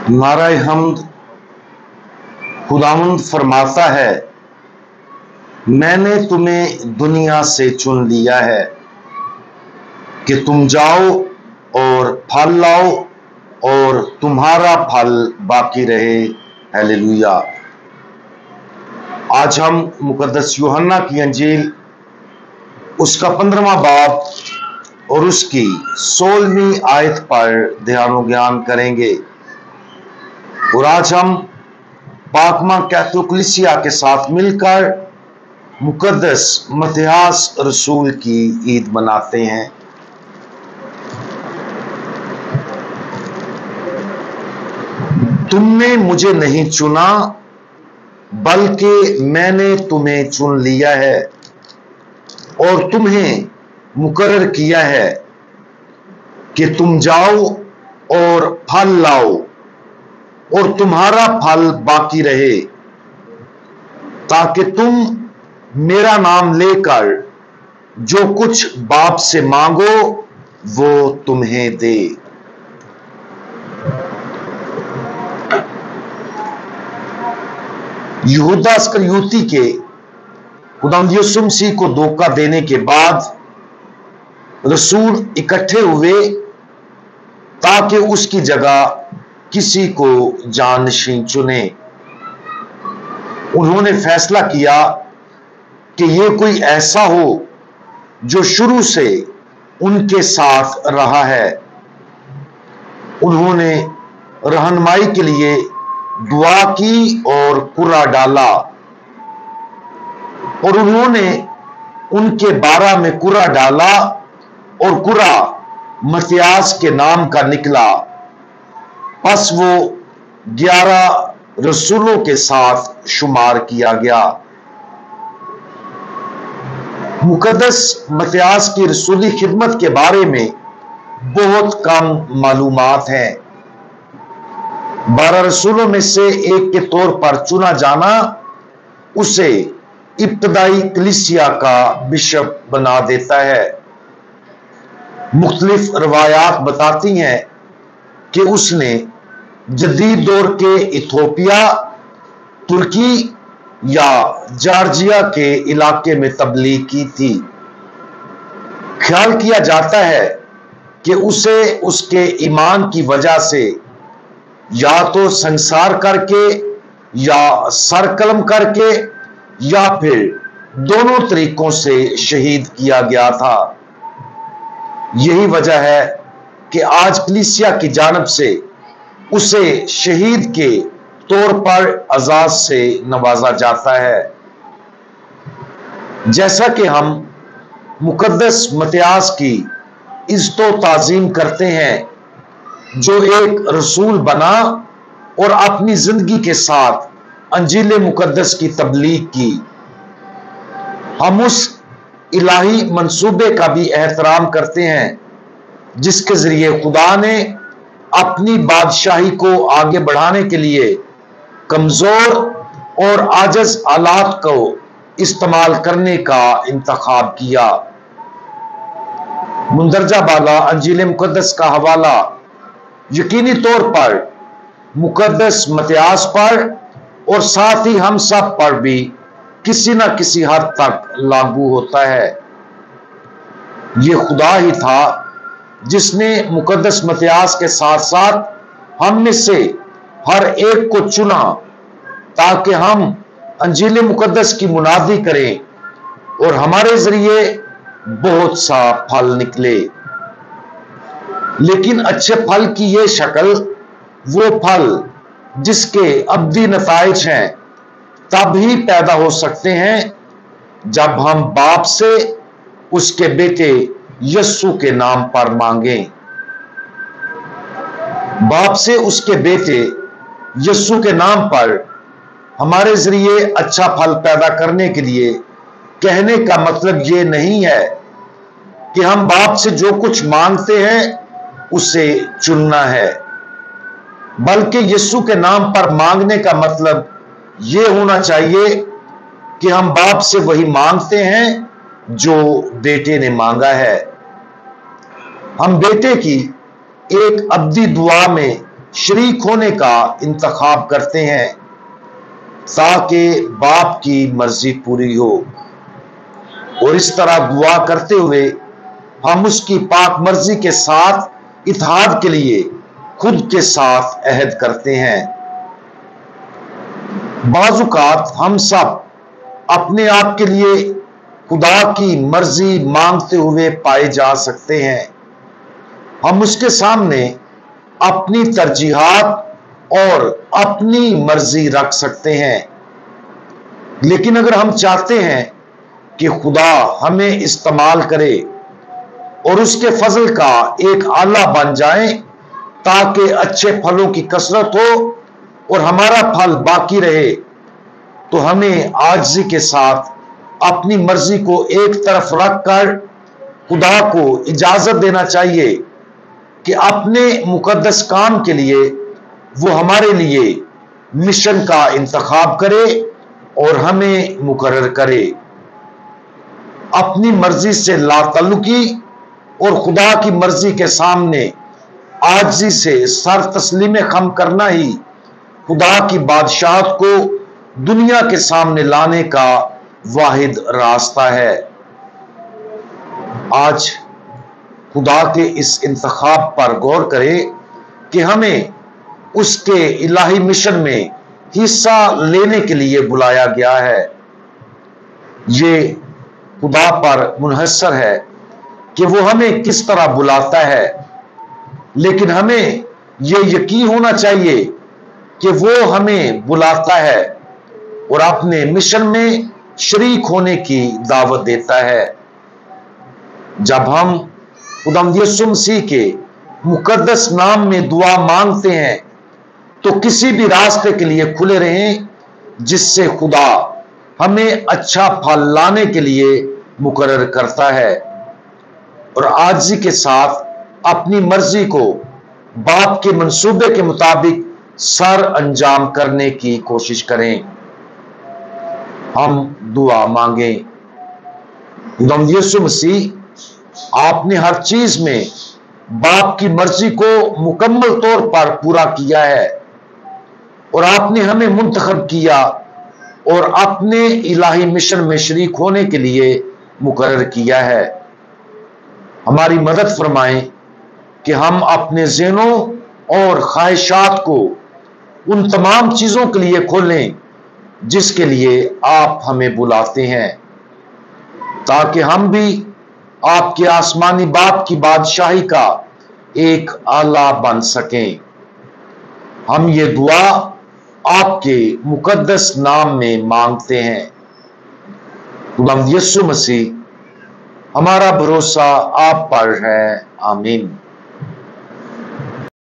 नाराए हम्द। खुदावंद फरमाता है, मैंने तुम्हें दुनिया से चुन लिया है कि तुम जाओ और फल लाओ और तुम्हारा फल बाकी रहे। हालेलुया। आज हम मुकद्दस यूहन्ना की अंजील उसका 15वां बाब और उसकी 16वीं आयत पर ध्यान और ज्ञान करेंगे। और आज हम पाकमा कैथोलिसिया के साथ मिलकर मुकद्दस मत्तियास रसूल की ईद मनाते हैं। तुमने मुझे नहीं चुना बल्कि मैंने तुम्हें चुन लिया है और तुम्हें मुकर्रर किया है कि तुम जाओ और फल लाओ और तुम्हारा फल बाकी रहे, ताकि तुम मेरा नाम लेकर जो कुछ बाप से मांगो वो तुम्हें दे। यहूदा इस्करियोती के खुदावंद यीशु मसीह को धोखा देने के बाद रसूल इकट्ठे हुए ताकि उसकी जगह किसी को जानशीन चुने। उन्होंने फैसला किया कि ये कोई ऐसा हो जो शुरू से उनके साथ रहा है। उन्होंने रहनुमाई के लिए दुआ की और कुरा डाला और उन्होंने उनके 12 में कुरा डाला और कुरा मत्तियास के नाम का निकला। बस वो 11 रसूलों के साथ शुमार किया गया। मुकद्दस मत्तियास की रसूली खिदमत के बारे में बहुत कम मालूमात हैं। 12 रसूलों में से एक के तौर पर चुना जाना उसे इब्तदाई कलीसिया का बिशप बना देता है। मुख्तलिफ रवायात बताती हैं कि उसने जदीद दौर के इथोपिया, तुर्की या जॉर्जिया के इलाके में तबलीग की थी। ख्याल किया जाता है कि उसे उसके ईमान की वजह से या तो संसार करके या सरकलम करके या फिर दोनों तरीकों से शहीद किया गया था। यही वजह है कि आज कलीसिया की जानिब से उसे शहीद के तौर पर एजाज से नवाजा जाता है। जैसा कि हम मुकद्दस मत्तियास की इज्जतो ताजीम करते हैं, जो एक रसूल बना और अपनी जिंदगी के साथ अंजील मुकद्दस की तबलीग की, हम उस इलाही मंसूबे का भी एहतराम करते हैं जिसके जरिए खुदा ने अपनी बादशाही को आगे बढ़ाने के लिए कमजोर और आजिज आलात को इस्तेमाल करने का इंतखाब किया। मुंदरजा बाला अंजील मुकद्दस का हवाला यकीनी तौर पर मुकद्दस मत्तियास पर और साथ ही हम सब पर भी किसी न किसी हद तक लागू होता है। यह खुदा ही था जिसने मुकद्दस मत्तियास के साथ साथ हम में से हर एक को चुना ताकि हम अंजील मुकद्दस की मुनादी करें और हमारे जरिए बहुत सा फल निकले। लेकिन अच्छे फल की यह शक्ल, वो फल जिसके अब्दी नताइज हैं, तब ही पैदा हो सकते हैं जब हम बाप से उसके बेटे यस्सु के नाम पर मांगें। बाप से उसके बेटे यस्सु के नाम पर हमारे जरिए अच्छा फल पैदा करने के लिए कहने का मतलब यह नहीं है कि हम बाप से जो कुछ मांगते हैं उसे चुनना है, बल्कि यीशु के नाम पर मांगने का मतलब यह होना चाहिए कि हम बाप से वही मांगते हैं जो बेटे ने मांगा है। हम बेटे की एक अब्दी दुआ में शरीक होने का इंतखाब करते हैं ताकि बाप की मर्जी पूरी हो, और इस तरह दुआ करते हुए हम उसकी पाक मर्जी के साथ इत्तेहाद के लिए खुद के साथ अहद करते हैं। बाज़-औक़ात हम सब अपने आप के लिए खुदा की मर्जी मांगते हुए पाए जा सकते हैं। हम उसके सामने अपनी तरजीहात और अपनी मर्जी रख सकते हैं, लेकिन अगर हम चाहते हैं कि खुदा हमें इस्तेमाल करे और उसके फजल का एक आला बन जाए ताकि अच्छे फलों की कसरत हो और हमारा फल बाकी रहे, तो हमें आजिज़ी के साथ अपनी मर्जी को एक तरफ रखकर खुदा को इजाजत देना चाहिए कि अपने मुकद्दस काम के लिए वो हमारे लिए मिशन का इंतखाब करे और हमें मुकर्रर करे। अपनी मर्जी से लातल्लुकी और खुदा की मर्जी के सामने आजिज़ी से सर तस्लीम खम करना ही खुदा की बादशाहत को दुनिया के सामने लाने का वाहिद रास्ता है। आज खुदा के इस इंतखाब पर गौर करें कि हमें उसके इलाही मिशन में हिस्सा लेने के लिए बुलाया गया है। ये खुदा पर मुनहसर है कि वो हमें किस तरह बुलाता है, लेकिन हमें ये यकीन होना चाहिए कि वो हमें बुलाता है और अपने मिशन में शरीक होने की दावत देता है। जब हम खुदावंद यीशु मसीह के मुकद्दस नाम में दुआ मांगते हैं तो किसी भी रास्ते के लिए खुले रहें जिससे खुदा हमें अच्छा फल लाने के लिए मुकर्रर करता है, और आजिज़ी के साथ अपनी मर्जी को बाप के मंसूबे के मुताबिक सर अंजाम करने की कोशिश करें। हम दुआ मांगे। खुदावंद यीशु मसीह, आपने हर चीज में बाप की मर्जी को मुकम्मल तौर पर पूरा किया है और आपने हमें मुंतखब किया और अपने इलाही मिशन में शरीक होने के लिए मुकर्रर किया है। हमारी मदद फरमाएं कि हम अपने ज़हनों और ख्वाहिशात को उन तमाम चीजों के लिए खोलें जिसके लिए आप हमें बुलाते हैं, ताकि हम भी आपके आसमानी बाप की बादशाही का एक आला बन सकें। हम ये दुआ आपके मुकद्दस नाम में मांगते हैं। खुदावंद यीशु मसीह, हमारा भरोसा आप पर है। आमीन।